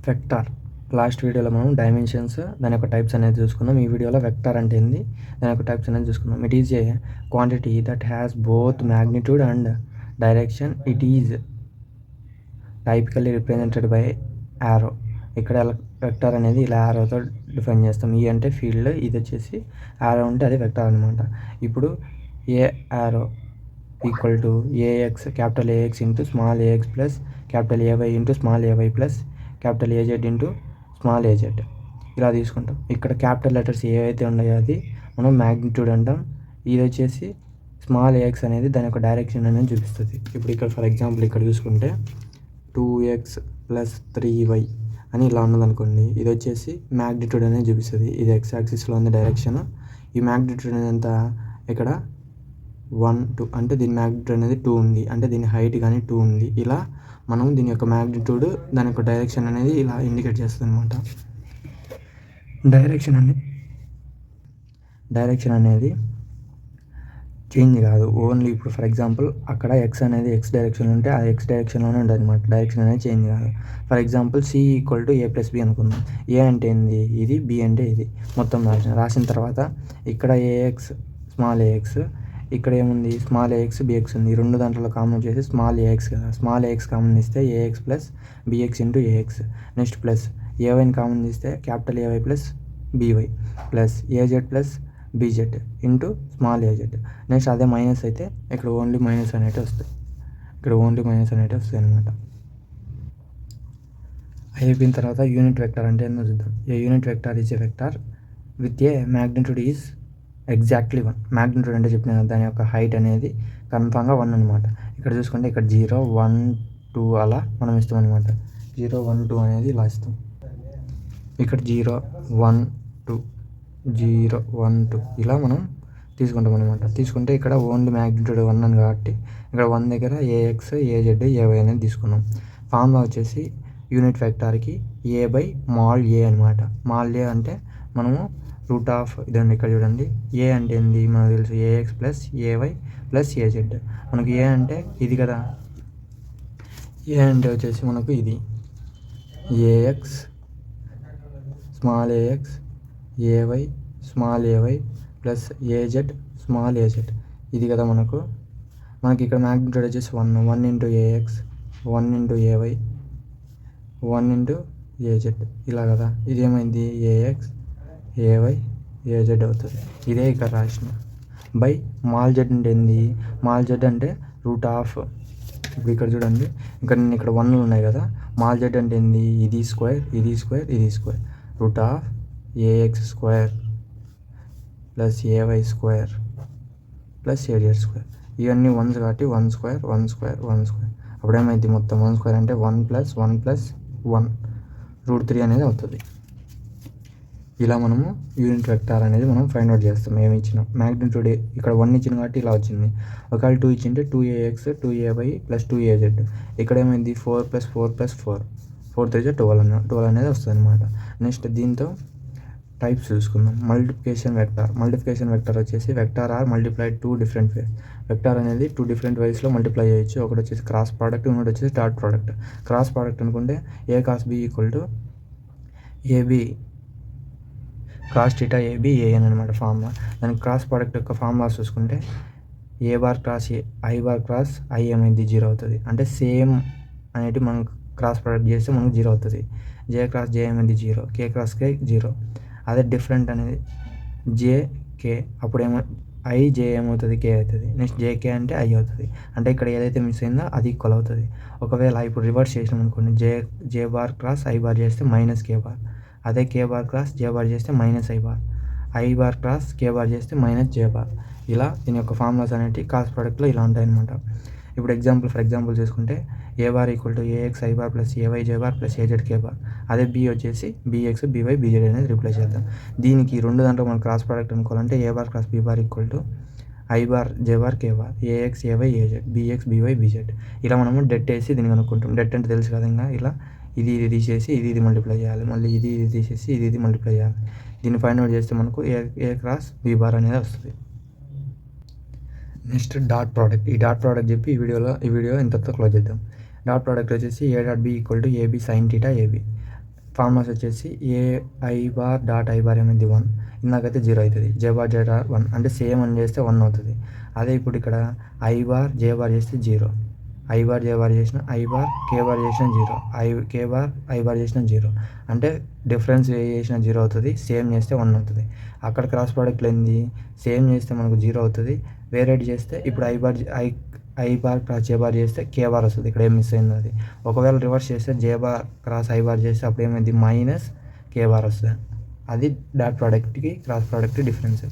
Vector. Last వీడియోలో మనం dimensions దాని యొక్క టైప్స్ అనేది చూసుకున్నాం. ఈ వీడియోలో వెక్టార్ అంటే ఏంది, దాని యొక్క టైప్స్ అనేది చూసుకున్నాం. It is a quantity that has both magnitude and direction. It is typically represented by arrow. ఇక్కడ వెక్టార్ అనేది ఇలా యారోతో డిఫైన్ చేస్తాం. ఈ అంటే ఫీల్డ్, ఇది వచ్చేసి యారో ఉంటే అది వెక్టార్ అనమాట. ఇప్పుడు A arrow equal to A X, capital A X into small A X plus capital A Y into small A Y plus capital A Z into small A Z ఇలా తీసుకుంటాం. ఇక్కడ క్యాపిటల్ లెటర్స్ ఏవైతే ఉన్నాయో అది మనం మ్యాగ్నిట్యూడ్ అంటాం. ఇది వచ్చేసి స్మాల్ ఏఎక్స్ అనేది దాని యొక్క డైరెక్షన్ అనేది చూపిస్తుంది. ఇప్పుడు ఇక్కడ ఫర్ ఎగ్జాంపుల్ ఇక్కడ చూసుకుంటే 2x ప్లస్ 3y అని ఇలా ఉన్నదనుకోండి, ఇది వచ్చేసి మ్యాగ్నిట్యూడ్ అనేది చూపిస్తుంది. ఇది ఎక్స్ యాక్సిస్లో ఉంది డైరెక్షన్. ఈ మ్యాగ్నిట్యూడ్ అనేది ఎంత, ఇక్కడ 1 2 అంటే దీని మ్యాగ్నిట్యూడ్ అనేది 2 ఉంది, అంటే దీని హైట్ కానీ 2 ఉంది. ఇలా మనం దీని యొక్క మ్యాగ్నిట్యూడ్ దాని యొక్క డైరెక్షన్ అనేది ఇలా ఇండికేట్ చేస్తుంది అనమాట. డైరెక్షన్ అనేది చేంజ్ కాదు, ఓన్లీ ఇప్పుడు ఫర్ ఎగ్జాంపుల్ అక్కడ ఎక్స్ అనేది ఎక్స్ డైరెక్షన్ ఉంటే ఆ ఎక్స్ డైరెక్షన్లోనే ఉంటుంది అనమాట. డైరెక్షన్ అనేది చేంజ్ కాదు. For example C equal to A plus B అనుకుందాం. ఏ అంటే ఏంది, ఇది, బి అంటే ఇది. మొత్తం రాసిన తర్వాత ఇక్కడ ఏఎక్స్ స్మాల్ ఏఎక్స్, ఇక్కడ ఏముంది స్మాల్ ఏఎక్స్ బిఎక్స్ ఉంది. ఈ రెండు దాంట్లో కామన్ వచ్చేసి స్మాల్ ఏఎక్స్ కదా. స్మాల్ ఏఎక్స్ కామన్ ఇస్తే A X plus B X into A X. Next plus ఏవైని కామన్ ఇస్తే capital A Y plus B Y plus A Z plus B Z into small A Z. Next అదే మైనస్ అయితే ఇక్కడ ఓన్లీ మైనస్ అనేవి వస్తాయి. అనమాట. అయిపోయిన తర్వాత యూనిట్ వెక్టర్ అంటే ఏందో చూద్దాం. A unit vector is a vector with a magnitude is exactly 1. Magnitude అంటే చెప్పిన దాని యొక్క హైట్ అనేది కన్ఫామ్గా 1 అనమాట. ఇక్కడ చూసుకుంటే ఇక్కడ 0 1 2 అలా మనం ఇస్తాం అనమాట. 0 1 2 అనేది ఇలా ఇస్తాం. ఇక్కడ 0 1 2 0 1 2 ఇలా మనం తీసుకుంటాం అనమాట. తీసుకుంటే ఇక్కడ ఓన్లీ మ్యాగ్నిట్యూడ్ 1 అని కాబట్టి ఇక్కడ 1 దగ్గర ఏఎక్స్ ఏజెడ్ ఏవై అనేది తీసుకున్నాం. ఫార్ములా వచ్చేసి యూనిట్ వెక్టార్కి ఏ బై మాల్ ఏ అనమాట. మాల్ ఏ అంటే మనము రూట్ ఆఫ్ ఇదండి. ఇక్కడ చూడండి, ఏ అంటే ఏంది మనకు తెలుసు, ఏఎక్స్ ప్లస్ ఏవై ప్లస్ ఏజెడ్. మనకు ఏ అంటే ఇది కదా, ఏ అంటే వచ్చేసి మనకు ఇది A X small A X A Y small A Y plus A Z small A Z ఇది కదా. మనకి ఇక్కడ మ్యాగ్నిట్యూడ్ వచ్చేసి 1 into A X 1 into A Y 1 into A Z ఇలా కదా. ఇదేమైంది ఏఎక్స్ ఏవై ఏజెడ్ అవుతుంది. ఇదే ఇక్కడ రాసిన బై మాల్ జెడ్ అంటే ఏంది, మాల్ జెడ్ అంటే రూట్ ఆఫ్. ఇప్పుడు ఇక్కడ చూడండి, ఇక్కడ 1 ఉన్నాయి కదా. మాల్ జెడ్ అంటే ఏంది, ఇది స్క్వేర్ ఇది స్క్వేర్ ఇది square. Root of A X square plus A Y square plus A Z square. ఇవన్నీ 1s కాబట్టి 1 స్క్వేర్ 1 స్క్వేర్ 1 స్క్వేర్. అప్పుడేమైంది మొత్తం 1 స్క్వేర్ అంటే 1 ప్లస్ 1 ప్లస్ 1 √3 అనేది అవుతుంది. ఇలా మనము యూనిట్ వెక్టార్ అనేది మనం ఫైండ్ అవుట్ చేస్తాం. ఏమి ఇచ్చినాం మ్యాగ్నిట్యూడ్ ఇక్కడ 1 ఇచ్చిన కాబట్టి ఇలా వచ్చింది. ఒకవేళ 2 ఇచ్చింటే 2ax 2ay ప్లస్ 2az. ఇక్కడ ఏమైంది 4 ప్లస్ 4 ప్లస్ 4 4 3 12 అనేది వస్తుంది అనమాట. నెక్స్ట్ దీంతో టైప్స్ చూసుకుందాం. మల్టిప్లికేషన్ వెక్టార్ వచ్చేసి vector are multiplied 2 different ways. Vector అనేది 2 డిఫరెంట్ వేస్లో మల్టిప్లై చేయొచ్చు. ఒకటి వచ్చేసి క్రాస్ ప్రోడక్ట్, ఇంకోటి వచ్చేసి డాట్ ప్రోడక్ట్. క్రాస్ ప్రోడక్ట్ అనుకుంటే A cos B equal to AB cross theta AB AN అనమాట ఫార్ములా. దానికి క్రాస్ ప్రోడక్ట్ యొక్క ఫార్ములా చూసుకుంటే A bar cross A I bar cross I ఏమైంది 0 అవుతుంది. అంటే సేమ్ అనేది మనం క్రాస్ ప్రోడక్ట్ చేస్తే మనకు 0 అవుతుంది. జే క్రాస్ జే ఏమైంది 0, కే క్రాస్ కే 0. అదే డిఫరెంట్ అనేది జే కే, అప్పుడు ఐ జే ఏమవుతుంది కే అవుతుంది. నెక్స్ట్ జేకే అంటే ఐ అవుతుంది. అంటే ఇక్కడ ఏదైతే మిస్ అయిందో అది ఈక్వల్ అవుతుంది. ఒకవేళ ఇప్పుడు రివర్స్ చేసినాం అనుకోండి, జే బార్ క్రాస్ ఐ బార్ చేస్తే మైనస్ కే బార్. అదే కే బార్ క్రాస్ జే బార్ చేస్తే minus I bar. I bar cross K bar చేస్తే మైనస్ జే బార్. ఇలా దీని యొక్క ఫార్ములాస్ అనేవి క్రాస్ ప్రోడక్ట్లో ఇలా ఉంటాయి అనమాట. ఇప్పుడు ఫర్ ఎగ్జాంపుల్ చూసుకుంటే A bar equal to AX I bar plus AY J bar plus AZ K bar. అదే బి వచ్చేసి బీఎక్స్ బీవై బీజెడ్ అనేది రిప్లేస్ చేద్దాం. దీనికి రెండు దాంట్లో మనం క్రాస్ ప్రోడక్ట్ అనుకోవాలంటే A bar cross B bar equal to I bar J bar K bar AX AY AZ BX BY BZ. ఇలా మనము డెట్ వేసి దీన్ని అనుకుంటాం. డెట్ అంటే తెలుసు కదా, ఇంకా ఇలా ఇది తీసేసి ఇది మల్టిప్లై చేయాలి, మళ్ళీ ఇది తీసేసి ఇది మల్టిప్లై చేయాలి. దీన్ని ఫైండ్ అవుట్ చేస్తే మనకు ఏ క్రాస్ బీ బార్ అనేది వస్తుంది. Next dot product. ఈ డాట్ ప్రోడక్ట్ చెప్పి ఈ వీడియో ఇంతతో క్లోజ్ చేద్దాం. డాట్ ప్రోడక్ట్ వచ్చేసి A dot B equal to AB sine theta AB. Formulas వచ్చేసి A I bar dot I bar ఏమైంది 1, ఇందాకైతే 0 అవుతుంది. జే బార్ 1 అంటే సేమ్ అని చేస్తే 1 అవుతుంది. అదే ఇప్పుడు ఇక్కడ ఐ బార్ జే బార్ చేస్తే 0, ఐ బార్ జే బార్ చేసిన, ఐ బార్ కే బార్ చేసిన 0, కే బార్ ఐ బార్ చేసిన 0. అంటే డిఫరెన్స్ ఏ చేసిన 0 అవుతుంది, సేమ్ చేస్తే 1 అవుతుంది. అక్కడ క్రాస్ ప్రోడక్ట్లో ఏంది, సేమ్ చేస్తే మనకు 0 అవుతుంది, వేరేటి చేస్తే ఇప్పుడు I bar cross J bar చేస్తే కే బార్ వస్తుంది. ఇక్కడ ఏం మిస్ అయింది అది. ఒకవేళ రివర్స్ చేస్తే జే బార్ క్రాస్ ఐ బార్ చేస్తే అప్పుడు ఏమైంది, మైనస్ కే బార్ వస్తుంది. అది డాట్ ప్రోడక్ట్కి క్రాస్ ప్రోడక్ట్ డిఫరెన్స్.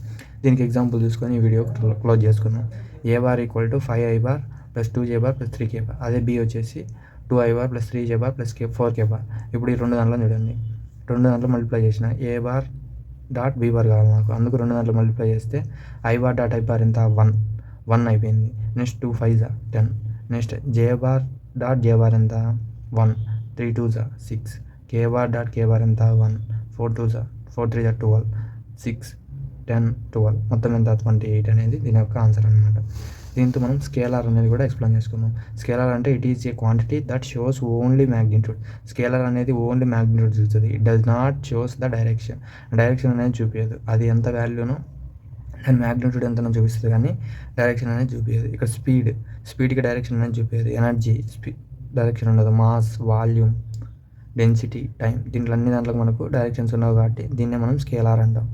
దీనికి ఎగ్జాంపుల్ చూసుకొని ఈ వీడియో క్లోజ్ చేసుకుందాం. A bar equal to 5 I bar plus 2 J bar plus 3 K bar. అదే బి వచ్చేసి 2 I bar plus 3 J bar plus 4 K bar. ఇప్పుడు ఈ రెండు దాంట్లో చూడండి, రెండు దాంట్లో మల్టిప్లై చేసిన A bar dot B bar కావాలి నాకు, అందుకు రెండు దాంట్లో మల్టిప్లై చేస్తే I bar dot I bar ఎంత 1 అయిపోయింది. Next 2 5 10. Next J bar dot J bar ఎంత 1, 3 2 6. K bar dot K bar ఎంత 1, 4 2 4 3 12, 6 10 12, మొత్తం ఎంత 28 అనేది దీని యొక్క ఆన్సర్ అనమాట. దీంతో మనం స్కేలార్ అనేది కూడా ఎక్స్ప్లెయిన్ చేసుకుందాం. స్కేలార్ అంటే it is a quantity that shows only magnitude. Scalar అనేది ఓన్లీ మ్యాగ్నిట్యూడ్ చూస్తుంది. It does not shows the direction. Direction అనేది చూపించదు. అది ఎంత వాల్యూనో దాని మ్యాగ్నిట్యూడ్ ఎంతనో చూపిస్తుంది, కానీ డైరెక్షన్ అనేది చూపించదు. ఇక్కడ స్పీడ్కి డైరెక్షన్ అనేది చూపించదు. ఎనర్జీ డైరెక్షన్ ఉండదు. మాస్, వాల్యూమ్, డెన్సిటీ, టైం, దీంట్లో అన్ని దాంట్లో మనకు డైరెక్షన్స్ ఉండవు కాబట్టి దీన్నే మనం స్కేలార్ అంటాం.